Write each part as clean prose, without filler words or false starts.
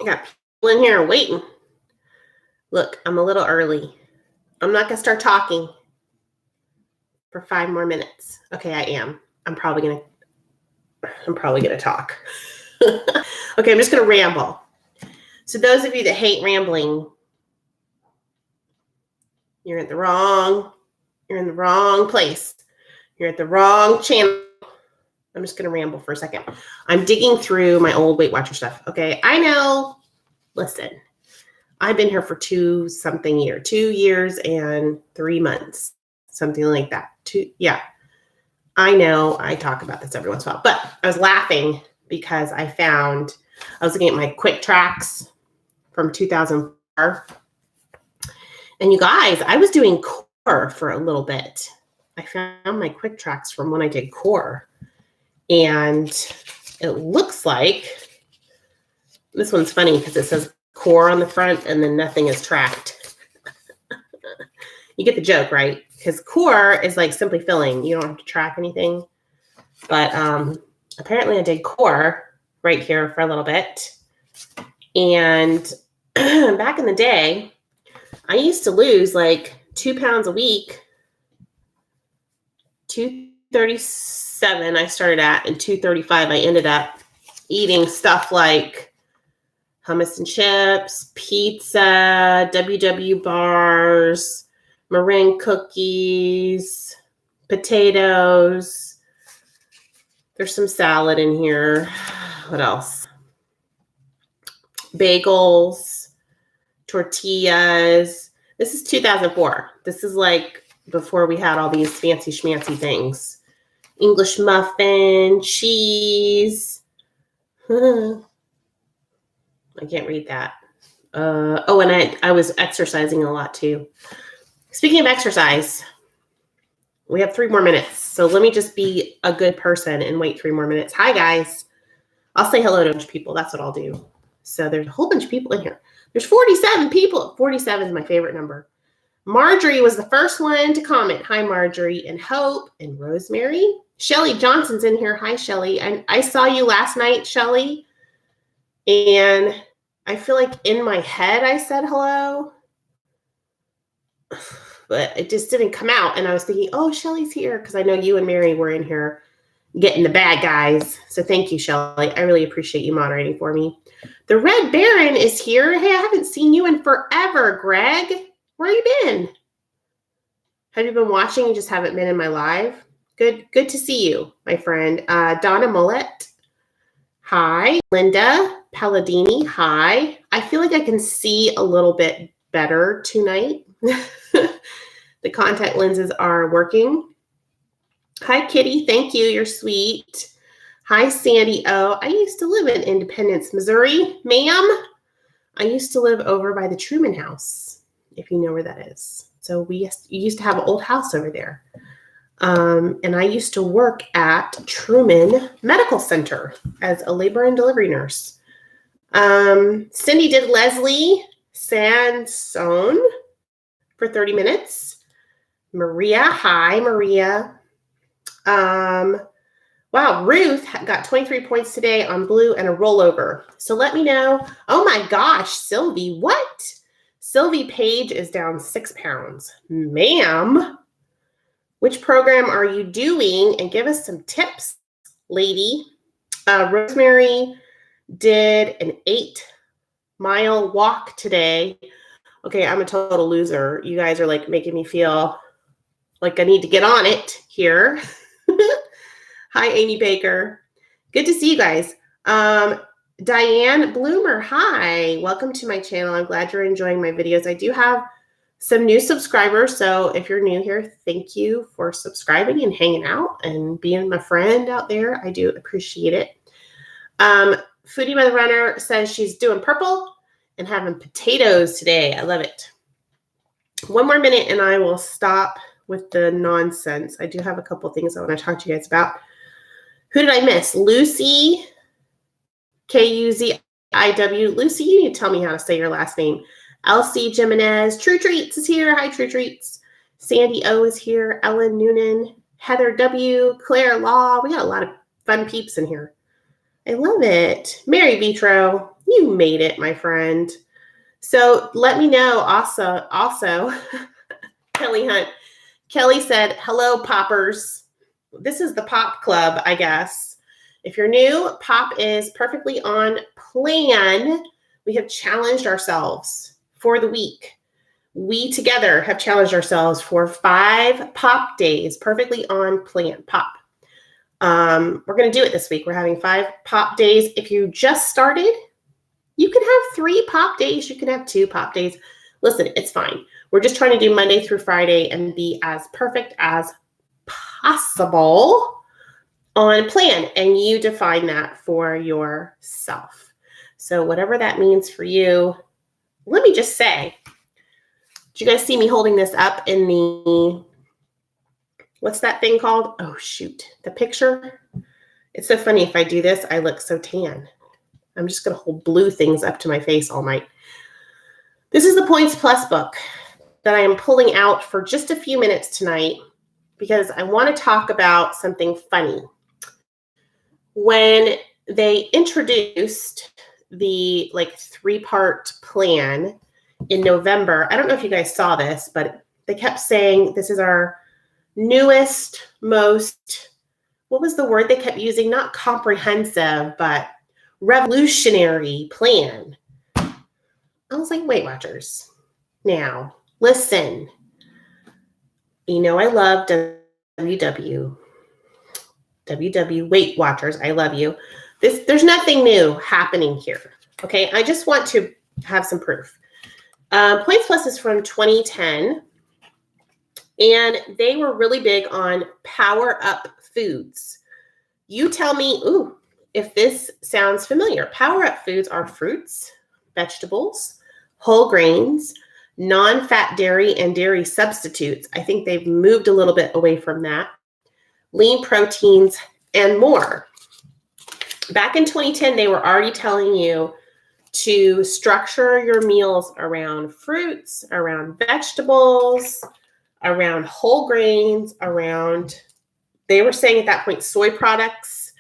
I got people in here waiting. Look, I'm a little early. I'm not going to start talking for 5 more minutes. Okay, I am. I'm probably going to talk. Okay, I'm just going to ramble. So those of you that hate rambling, you're in the wrong place. You're at the wrong channel. I'm just going to ramble for a second. I'm digging through my old Weight Watcher stuff. Okay, I know. Listen, I've been here for 2 years and 3 months, something like that. I know I talk about this every once in a while, but I was laughing because I was looking at my quick tracks from 2004. And you guys, I was doing core for a little bit. I found my quick tracks from when I did core. And it looks like, this one's funny because it says core on the front and then nothing is tracked. You get the joke, right? Because core is like simply filling. You don't have to track anything. But apparently I did core right here for a little bit. And back in the day, I used to lose like 2 pounds a week. 237 I started at, and 235 I ended up eating stuff like hummus and chips, pizza, WW bars, meringue cookies, potatoes. There's some salad in here. What else? Bagels, tortillas. This is 2004. This is like before we had all these fancy schmancy things. English muffin, cheese. I can't read that. And I was exercising a lot too. Speaking of exercise, we have 3 more minutes. So let me just be a good person and wait 3 more minutes. Hi, guys. I'll say hello to a bunch of people. That's what I'll do. So there's a whole bunch of people in here. There's 47 people. 47 is my favorite number. Marjorie was the first one to comment. Hi, Marjorie, and Hope, and Rosemary. Shelly Johnson's in here. Hi, Shelly. I saw you last night, Shelly. And I feel like in my head I said hello. But it just didn't come out. And I was thinking, oh, Shelly's here. Because I know you and Mary were in here getting the bad guys. So thank you, Shelly. I really appreciate you moderating for me. The Red Baron is here. Hey, I haven't seen you in forever, Greg. Where you been? Have you been watching and just haven't been in my live? Good to see you, my friend. Donna Mullet. Hi. Linda Palladini. Hi. I feel like I can see a little bit better tonight. The contact lenses are working. Hi, Kitty. Thank you. You're sweet. Hi, Sandy O. I used to live in Independence, Missouri. Ma'am, I used to live over by the Truman House, if you know where that is. So we used to have an old house over there. And I used to work at Truman Medical Center as a labor and delivery nurse. Cindy did Leslie Sansone for 30 minutes. Maria, hi, Maria. Wow, Ruth got 23 points today on blue and a rollover. So let me know. Oh my gosh, Sylvie, what? Sylvie Page is down 6 pounds. Ma'am, which program are you doing? And give us some tips, lady. Rosemary did an 8-mile walk today. Okay, I'm a total loser. You guys are like making me feel like I need to get on it here. Hi, Amy Baker. Good to see you guys. Diane Bloomer, hi. Welcome to my channel. I'm glad you're enjoying my videos. I do have some new subscribers, so if you're new here, thank you for subscribing and hanging out and being my friend out there. I do appreciate it. Foodie by the Runner says she's doing purple and having potatoes today. I love it. 1 more minute and I will stop with the nonsense. I do have a couple things I want to talk to you guys about. Who did I miss? Lucy, Kuziw. Lucy, you need to tell me how to say your last name. Elsie Jimenez. True Treats is here. Hi, True Treats. Sandy O is here. Ellen Noonan. Heather W. Claire Law. We got a lot of fun peeps in here. I love it. Mary Vitro. You made it, my friend. So let me know also, Kelly Hunt. Kelly said, hello, poppers. This is the Pop Club, I guess. If you're new, Pop is perfectly on plan. We have challenged ourselves for the week. We together have challenged ourselves for 5 Pop days, perfectly on plan. Pop. We're going to do it this week. We're having 5 Pop days. If you just started, you can have 3 Pop days. You can have 2 Pop days. Listen, it's fine. We're just trying to do Monday through Friday and be as perfect as possible on plan. And you define that for yourself. So whatever that means for you, let me just say, did you guys see me holding this up in the, what's that thing called? Oh, shoot. The picture. It's so funny. If I do this, I look so tan. I'm just going to hold blue things up to my face all night. This is the Points Plus book that I am pulling out for just a few minutes tonight because I want to talk about something funny. When they introduced the 3-part plan in November, I don't know if you guys saw this, but they kept saying this is our newest, most, what was the word they kept using? Not comprehensive, but revolutionary plan. I was like, Weight Watchers. Now, listen. You know I love WW Weight Watchers. I love you. There's nothing new happening here. Okay, I just want to have some proof. Points Plus is from 2010, and they were really big on power up foods. You tell me, if this sounds familiar. Power up foods are fruits, vegetables, whole grains, non-fat dairy and dairy substitutes. I think they've moved a little bit away from that. Lean proteins and more. Back in 2010, they were already telling you to structure your meals around fruits, around vegetables, around whole grains, they were saying at that point, soy products,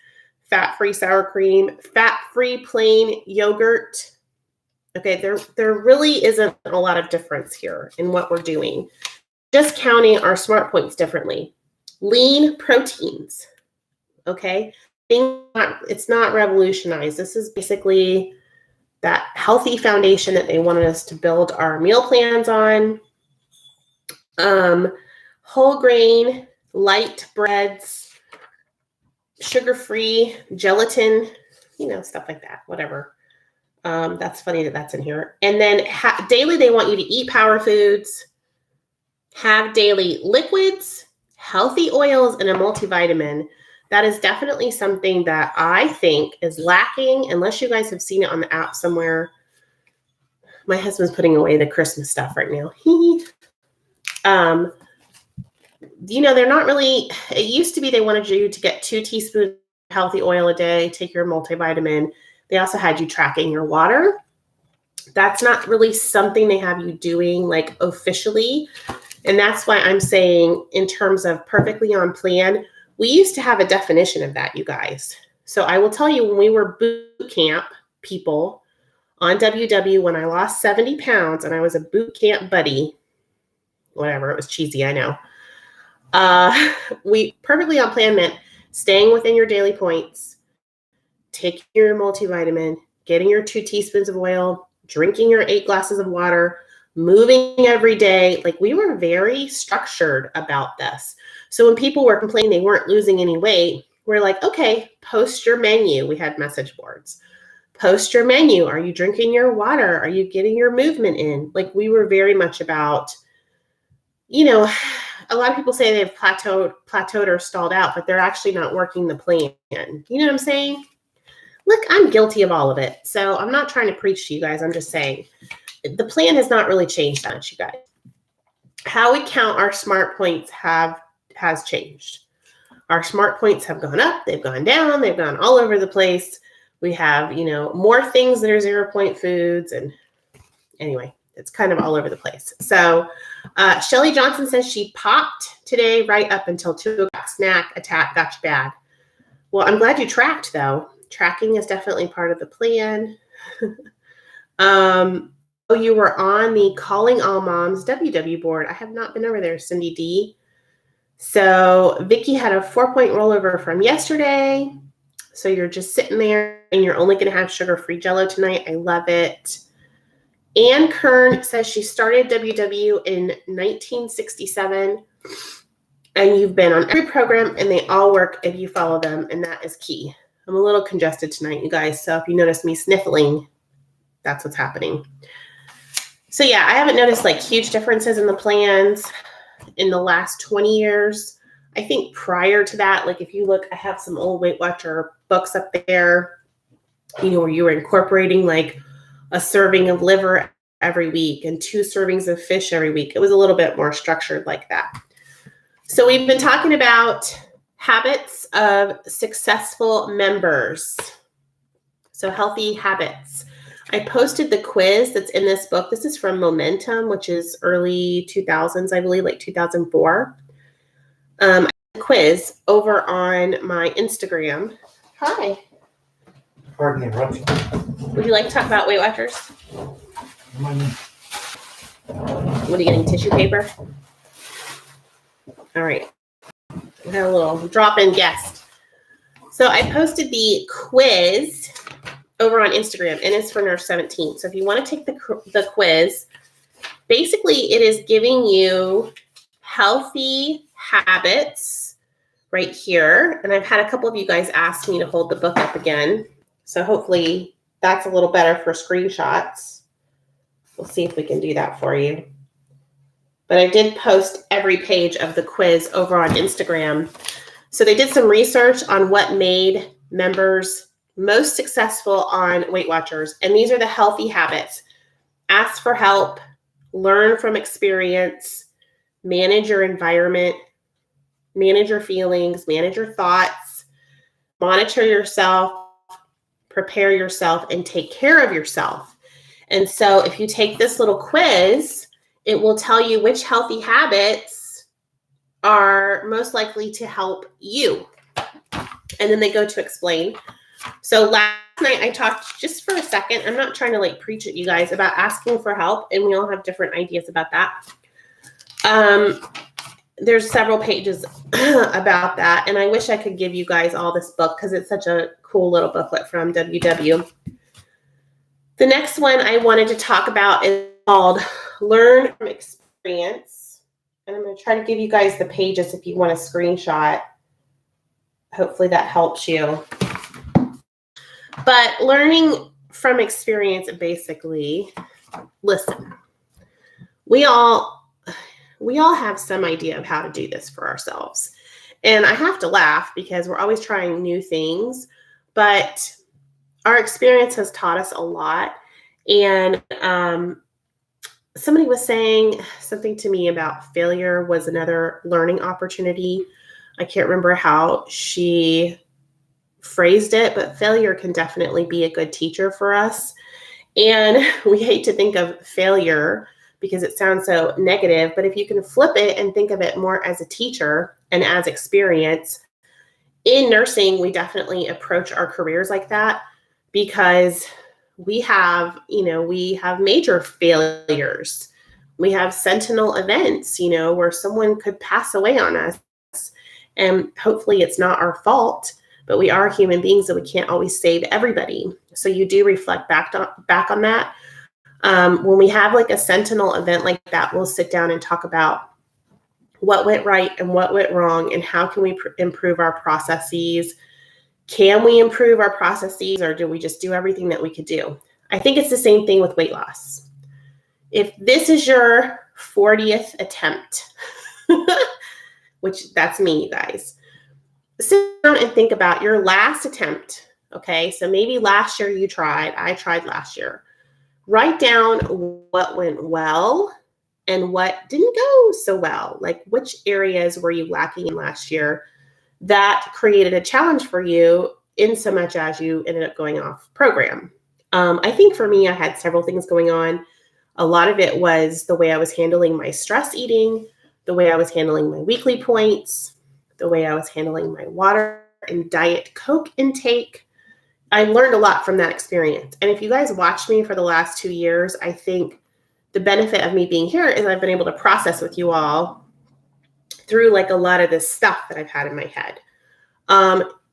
fat-free sour cream, fat-free plain yogurt. Okay, there really isn't a lot of difference here in what we're doing. Just counting our smart points differently. Lean proteins, okay? It's not revolutionized. This is basically that healthy foundation that they wanted us to build our meal plans on. Whole grain, light breads, sugar-free, gelatin, stuff like that, whatever. That's funny that's in here. And then daily, they want you to eat power foods, have daily liquids, healthy oils, and a multivitamin. That is definitely something that I think is lacking, unless you guys have seen it on the app somewhere. My husband's putting away the Christmas stuff right now. They're not really, it used to be they wanted you to get 2 teaspoons of healthy oil a day, take your multivitamin. They also had you tracking your water. That's not really something they have you doing officially. And that's why I'm saying in terms of perfectly on plan, we used to have a definition of that, you guys. So I will tell you, when we were boot camp people on WW, when I lost 70 pounds and I was a boot camp buddy, whatever, it was cheesy, I know. We perfectly on plan meant staying within your daily points, taking your multivitamin, getting your 2 teaspoons of oil, drinking your 8 glasses of water, moving every day. We were very structured about this. So when people were complaining they weren't losing any weight, we're like, okay, post your menu. We had message boards. Post your menu. Are you drinking your water? Are you getting your movement in? We were very much about, a lot of people say they've plateaued or stalled out, but they're actually not working the plan. You know what I'm saying? Look, I'm guilty of all of it. So I'm not trying to preach to you guys. I'm just saying the plan has not really changed that much, you guys. How we count our smart points has changed. Our smart points have gone up, they've gone down, they've gone all over the place. We have, more things that are 0-point foods. And anyway, it's kind of all over the place. So Shelly Johnson says she popped today right up until 2 o'clock. Snack attack got you bad. Well, I'm glad you tracked, though. Tracking is definitely part of the plan. Oh, you were on the Calling All Moms WW board. I have not been over there, Cindy D. So Vicky had a 4-point rollover from yesterday. So you're just sitting there and you're only going to have sugar-free Jell-O tonight. I love it. Ann Kern says she started WW in 1967. And you've been on every program and they all work if you follow them. And that is key. I'm a little congested tonight, you guys. So if you notice me sniffling, that's what's happening. So yeah, I haven't noticed like huge differences in the plans in the last 20 years. I think prior to that, like if you look, I have some old Weight Watcher books up there, where you were incorporating like a serving of liver every week and 2 servings of fish every week. It was a little bit more structured like that. So we've been talking about habits of successful members. So healthy habits. I posted the quiz that's in this book. This is from Momentum, which is early 2000s, I believe, like 2004. The quiz over on my Instagram. Hi. Pardon the interruption. Would you like to talk about Weight Watchers? What are you getting, tissue paper? All right. We had a little drop-in guest. So I posted the quiz over on Instagram, and it's for Nurse 17. So if you want to take the quiz, basically it is giving you healthy habits right here. And I've had a couple of you guys ask me to hold the book up again. So hopefully that's a little better for screenshots. We'll see if we can do that for you. But I did post every page of the quiz over on Instagram. So they did some research on what made members most successful on Weight Watchers. And these are the healthy habits. Ask for help, learn from experience, manage your environment, manage your feelings, manage your thoughts, monitor yourself, prepare yourself, and take care of yourself. And so if you take this little quiz, it will tell you which healthy habits are most likely to help you. And then they go to explain. So last night I talked just for a second. I'm not trying to like preach at you guys about asking for help, and we all have different ideas about that. There's several pages about that, and I wish I could give you guys all this book because it's such a cool little booklet from WW. The next one I wanted to talk about is called Learn from Experience. And I'm going to try to give you guys the pages if you want a screenshot. Hopefully that helps you. But learning from experience, basically, listen, we all have some idea of how to do this for ourselves. And I have to laugh because we're always trying new things, but our experience has taught us a lot. And somebody was saying something to me about failure was another learning opportunity. I can't remember how she phrased it, but failure can definitely be a good teacher for us. And we hate to think of failure because it sounds so negative, but if you can flip it and think of it more as a teacher and as experience, in nursing, we definitely approach our careers like that because we have major failures. We have sentinel events, where someone could pass away on us. And hopefully it's not our fault, but we are human beings and we can't always save everybody. So you do reflect back on that. When we have like a sentinel event like that, we'll sit down and talk about what went right and what went wrong and how can we improve our processes. Can we improve our processes or do we just do everything that we could do? I think it's the same thing with weight loss. If this is your 40th attempt, which that's me, you guys, sit down and think about your last attempt. Okay, so maybe last year you tried. I tried last year. Write down what went well and what didn't go so well. Like which areas were you lacking in last year that created a challenge for you in so much as you ended up going off program. I think for me, I had several things going on. A lot of it was the way I was handling my stress eating, the way I was handling my weekly points, the way I was handling my water and diet Coke intake, I learned a lot from that experience. And if you guys watched me for the last 2 years, I think the benefit of me being here is I've been able to process with you all through like a lot of this stuff that I've had in my head.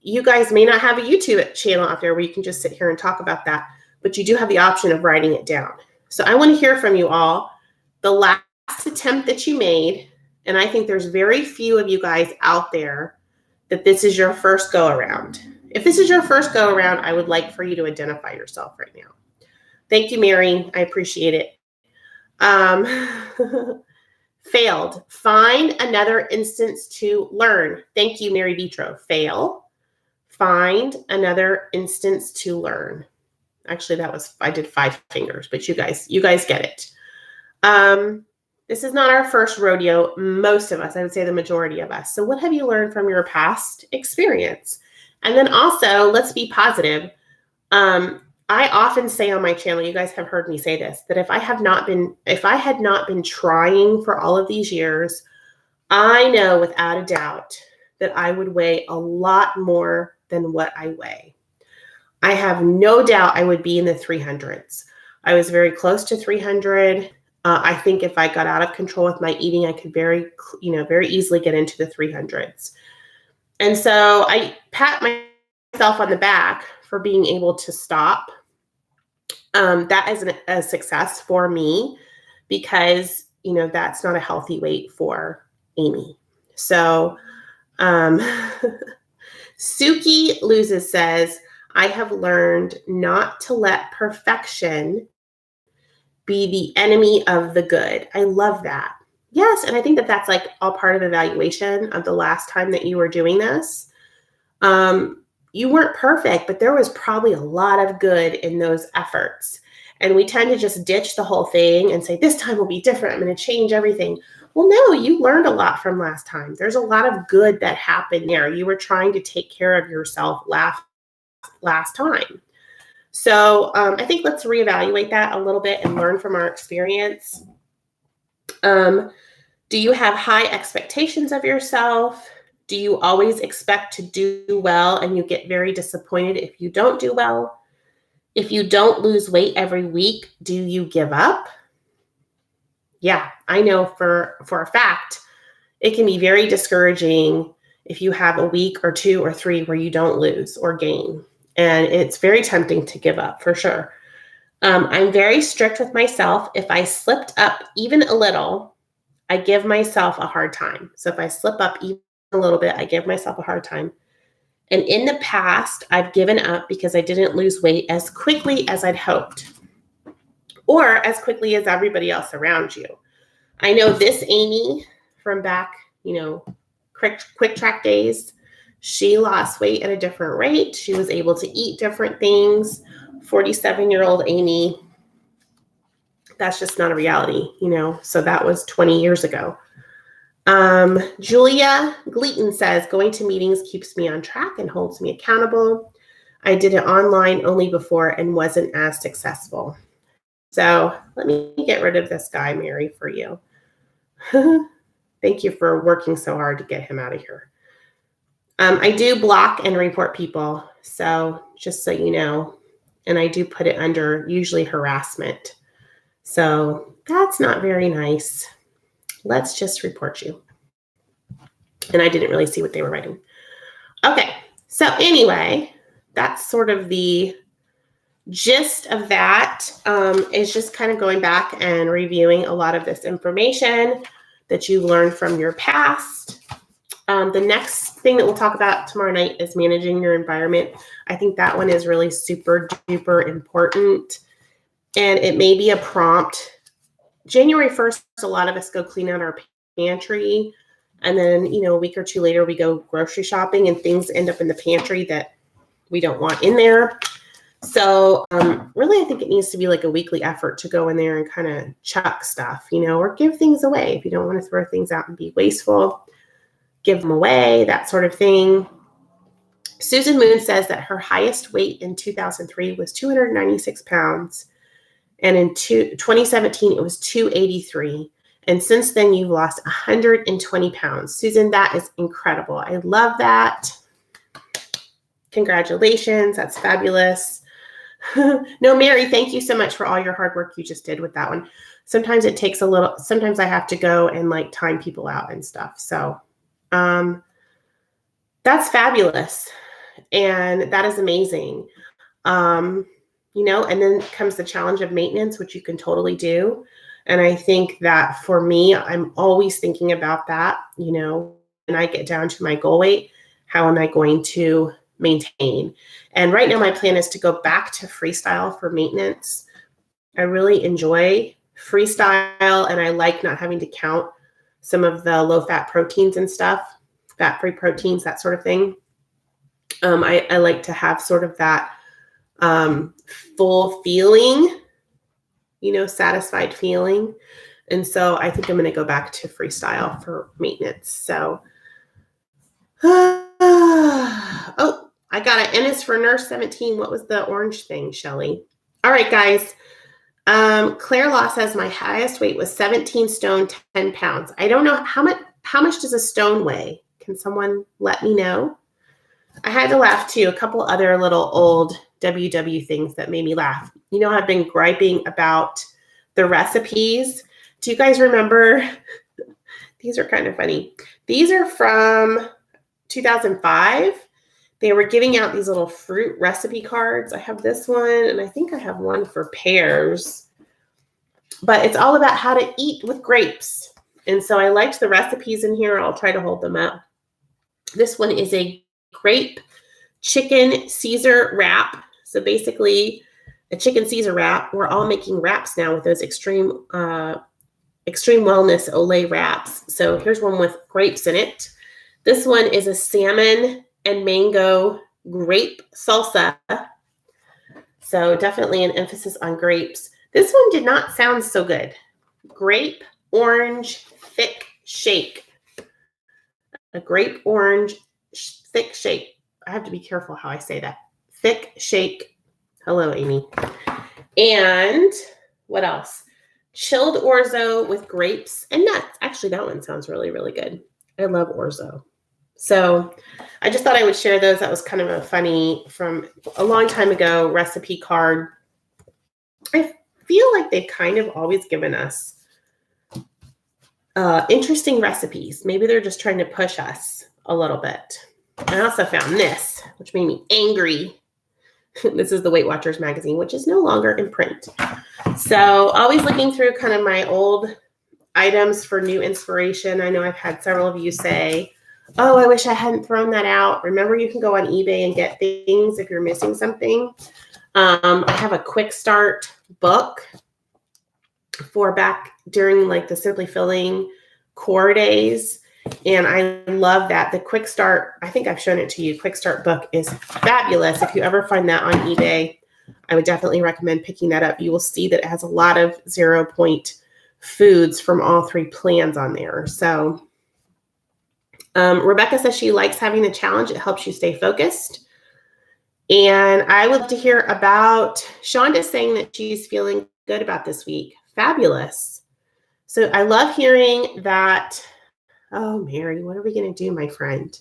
You guys may not have a YouTube channel out there where you can just sit here and talk about that, but you do have the option of writing it down. So I want to hear from you all the last attempt that you made. And I think there's very few of you guys out there that this is your first go around. If this is your first go around, I would like for you to identify yourself right now. Thank you, Mary. I appreciate it. Failed. Find another instance to learn. Thank you, Mary Vitro. Fail. Find another instance to learn. Actually, I did 5 fingers, but you guys get it. This is not our first rodeo. Most of us, I would say the majority of us. So what have you learned from your past experience? And then also, let's be positive. I often say on my channel, you guys have heard me say this, that if I had not been trying for all of these years, I know without a doubt that I would weigh a lot more than what I weigh. I have no doubt I would be in the 300s. I was very close to 300. I think if I got out of control with my eating, I could very easily get into the 300s. And so I pat myself on the back for being able to stop. That is a success for me because, that's not a healthy weight for Amy. So Suki Loses says, I have learned not to let perfection be the enemy of the good. I love that. Yes, and I think that that's like all part of evaluation of the last time that you were doing this. You weren't perfect, but there was probably a lot of good in those efforts. And we tend to just ditch the whole thing and say, this time will be different. I'm going to change everything. Well, no, you learned a lot from last time. There's a lot of good that happened there. You were trying to take care of yourself last time. So I think let's reevaluate that a little bit and learn from our experience. Do you have high expectations of yourself? Do you always expect to do well and you get very disappointed if you don't do well? If you don't lose weight every week, do you give up? Yeah, I know for a fact, it can be very discouraging if you have a week or 2 or 3 where you don't lose or gain. And it's very tempting to give up for sure. I'm very strict with myself. If I slipped up even a little, I give myself a hard time. So if I slip up even a little bit, I give myself a hard time. And in the past, I've given up because I didn't lose weight as quickly as I'd hoped, or as quickly as everybody else around you. I know this Amy from back, quick track days, she lost weight at a different rate. She was able to eat different things. 47-year-old Amy, that's just not a reality, so that was 20 years ago. Julia Gleaton says, going to meetings keeps me on track and holds me accountable. I did it online only before and wasn't as successful. So let me get rid of this guy, Mary, for you. Thank you for working so hard to get him out of here. I do block and report people. So just so you know, and I do put it under usually harassment. So that's not very nice. Let's just report you. And I didn't really see what they were writing. Okay. So anyway, that's sort of the gist of that. Is just kind of going back and reviewing a lot of this information that you learned from your past. The next thing that we'll talk about tomorrow night is managing your environment. I think that one is really super duper important. And it may be a prompt. January 1st, a lot of us go clean out our pantry. And then, a week or 2 later, we go grocery shopping and things end up in the pantry that we don't want in there. So really, I think it needs to be like a weekly effort to go in there and kind of chuck stuff, or give things away. If you don't want to throw things out and be wasteful, give them away, that sort of thing. Susan Moon says that her highest weight in 2003 was 296 pounds. And in 2017, it was 283. And since then, you've lost 120 pounds. Susan, that is incredible. I love that. Congratulations. That's fabulous. No, Mary, thank you so much for all your hard work you just did with that one. Sometimes it takes a little, sometimes I have to go and like time people out and stuff. So that's fabulous. And that is amazing. You know, and then comes the challenge of maintenance, which you can totally do. And I think that for me, I'm always thinking about that, you know, when I get down to my goal weight, how am I going to maintain? And right now my plan is to go back to freestyle for maintenance. I really enjoy freestyle and I like not having to count some of the low fat proteins and stuff, fat-free proteins, that sort of thing. I like to have sort of that full feeling, you know, satisfied feeling. And so I think I'm going to go back to freestyle for maintenance. So, oh, I got it. N is for nurse 17. What was the orange thing, Shelly? All right, guys. Claire Law says my highest weight was 17 stone, 10 pounds. I don't know how much does a stone weigh? Can someone let me know? I had to laugh too. A couple other little old WW things that made me laugh. You know, I've been griping about the recipes. Do you guys remember? These are kind of funny. These are from 2005. They were giving out these little fruit recipe cards. I have this one, and I think I have one for pears. But it's all about how to eat with grapes. And so I liked the recipes in here. I'll try to hold them up. This one is a grape chicken Caesar wrap. So basically a chicken Caesar wrap. We're all making wraps now with those extreme wellness Olay wraps. So here's one with grapes in it. This one is a salmon and mango grape salsa. So definitely an emphasis on grapes. This one did not sound so good. Grape orange thick shake. A grape orange thick shake. I have to be careful how I say that. Thick shake. Hello, Amy. And what else? Chilled orzo with grapes and nuts. Actually, that one sounds really, really good. I love orzo. So I just thought I would share those. That was kind of a funny, from a long time ago, recipe card. I feel like they've kind of always given us interesting recipes. Maybe they're just trying to push us a little bit. I also found this, which made me angry. This is the Weight Watchers magazine, which is no longer in print. So always looking through kind of my old items for new inspiration. I know I've had several of you say, oh, I wish I hadn't thrown that out. Remember, you can go on eBay and get things if you're missing something. I have a quick start book for back during like the Simply Filling core days. And I love that. The Quick Start, I think I've shown it to you. Quick Start book is fabulous. If you ever find that on eBay, I would definitely recommend picking that up. You will see that it has a lot of 0 point foods from all 3 plans on there. So Rebecca says she likes having the challenge. It helps you stay focused. And I would love to hear about Shonda saying that she's feeling good about this week. Fabulous. So I love hearing that. Oh, Mary, what are we going to do, my friend?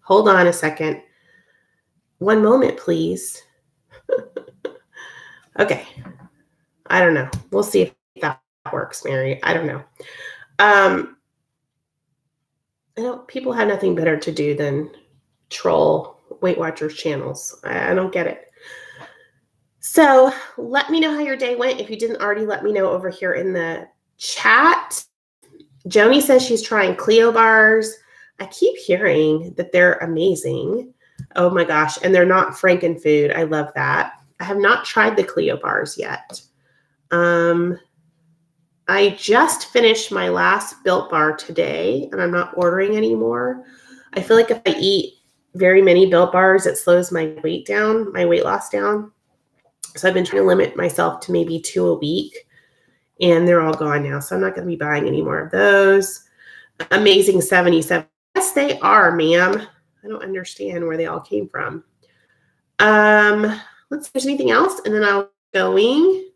Hold on a second. One moment, please. Okay. I don't know. We'll see if that works, Mary. I don't know. I know people have nothing better to do than troll Weight Watchers channels. I don't get it. So let me know how your day went. If you didn't already, let me know over here in the chat. Joni says she's trying Clio bars. I keep hearing that they're amazing. Oh my gosh. And they're not Frankenfood. I love that. I have not tried the Clio bars yet. I just finished my last Built Bar today and I'm not ordering anymore. I feel like if I eat very many Built Bars, it slows my weight down, my weight loss down. So I've been trying to limit myself to maybe 2 a week, and they're all gone now. So I'm not going to be buying any more of those. Amazing 77. Yes, they are, ma'am. I don't understand where they all came from. Let's see if there's anything else, and then I'll going.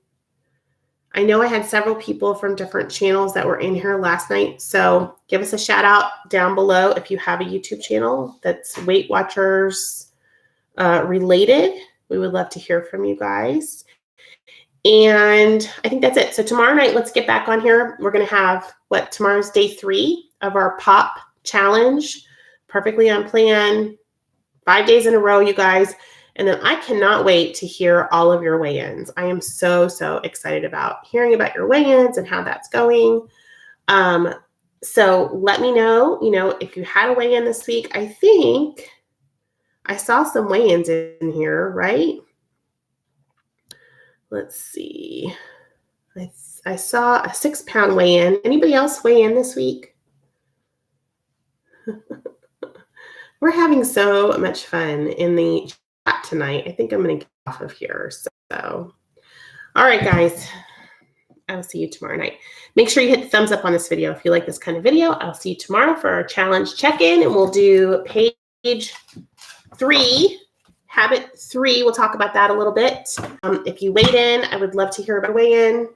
I know I had several people from different channels that were in here last night. So give us a shout out down below if you have a YouTube channel that's Weight Watchers related. We would love to hear from you guys. And I think that's it. So tomorrow night, let's get back on here. We're going to have tomorrow's day 3 of our pop challenge. Perfectly on plan. 5 days in a row, you guys. And then I cannot wait to hear all of your weigh-ins. I am so, so excited about hearing about your weigh-ins and how that's going. So let me know, if you had a weigh-in this week. I think I saw some weigh-ins in here, right? Let's see. I saw a 6-pound weigh-in. Anybody else weigh in this week? We're having so much fun in the chat tonight. I think I'm going to get off of here. So, all right, guys. I will see you tomorrow night. Make sure you hit the thumbs up on this video if you like this kind of video. I'll see you tomorrow for our challenge check-in, and we'll do page 3. Habit 3, we'll talk about that a little bit. If you weighed in, I would love to hear about weigh-in.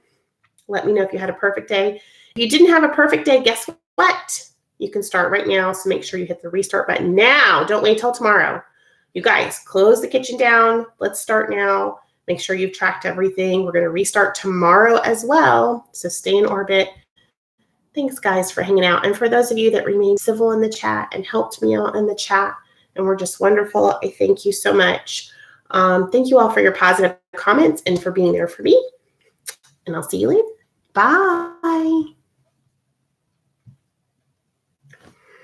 Let me know if you had a perfect day. If you didn't have a perfect day, guess what? You can start right now, so make sure you hit the restart button now. Don't wait till tomorrow. You guys, close the kitchen down. Let's start now. Make sure you've tracked everything. We're going to restart tomorrow as well, so stay in orbit. Thanks, guys, for hanging out. And for those of you that remained civil in the chat and helped me out in the chat, and we're just wonderful, I thank you so much. Thank you all for your positive comments and for being there for me. And I'll see you later. Bye.